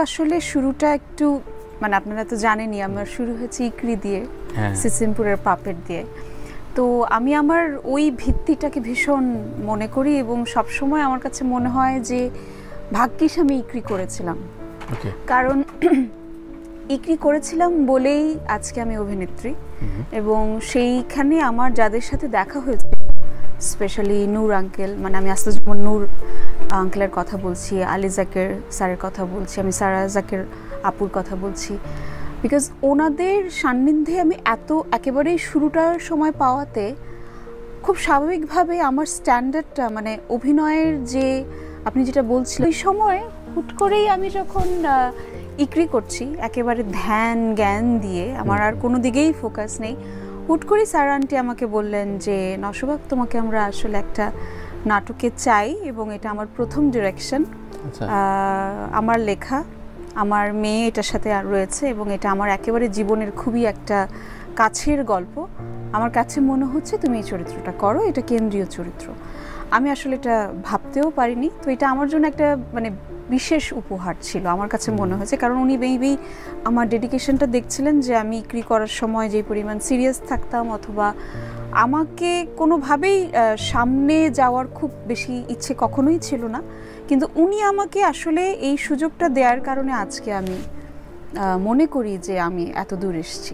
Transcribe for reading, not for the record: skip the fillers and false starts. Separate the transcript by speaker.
Speaker 1: আসলে শুরুটা একটু মানে আপনারা তো জানেনই আমার শুরু হয়েছে ইকরি দিয়ে, সিসিমপুরের পাপেট দিয়ে। তো আমি আমার ওই ভিত্তিটাকে ভীষণ মনে করি এবং সবসময় আমার কাছে মনে হয় যে ভাগ্যিস আমি ইকরি করেছিলাম, কারণ ইকরি করেছিলাম বলেই আজকে আমি অভিনেত্রী। এবং সেইখানে আমার যাদের সাথে দেখা হয়েছে, স্পেশালি নূর আঙ্কেল, মানে আমি আস্তাজুমন নূর আঙ্কেলের কথা বলছি, আলী জাকের স্যারের কথা বলছি, আমি সারা জাকের আপুর কথা বলছি, বিকজ ওনাদের সান্নিধ্যে আমি একেবারেই শুরুটার সময় পাওয়াতে খুব স্বাভাবিকভাবে আমার স্ট্যান্ডার্ডটা মানে অভিনয়ের যে আপনি যেটা বলছিলেন ওই সময় হুট করেই আমি যখন ইকরি করছি একেবারে ধ্যান জ্ঞান দিয়ে, আমার আর কোনো দিকেই ফোকাস নেই, হুট করেই স্যার আন্টি আমাকে বললেন যে নশবাক তোমাকে আমরা আসলে একটা নাটকে চাই এবং এটা আমার প্রথম ডিরেকশন, আমার লেখা, আমার মেয়ে এটার সাথে আর রয়েছে এবং এটা আমার একেবারে জীবনের খুবই একটা কাছের গল্প, আমার কাছে মনে হচ্ছে তুমি এই চরিত্রটা করো, এটা কেন্দ্রীয় চরিত্র। আমি আসলে এটা ভাবতেও পারিনি, তো এটা আমার জন্য একটা মানে বিশেষ উপহার ছিল আমার কাছে মনে হয়েছে, কারণ উনি মেবি আমার ডেডিকেশনটা দেখছিলেন যে আমি ইকরি করার সময় যে পরিমাণ সিরিয়াস থাকতাম অথবা আমাকে কোনোভাবেই সামনে যাওয়ার খুব বেশি ইচ্ছে কখনোই ছিল না, কিন্তু উনি আমাকে আসলে এই সুযোগটা দেওয়ার কারণে আজকে আমি মনে করি যে আমি এত দূর এসেছি।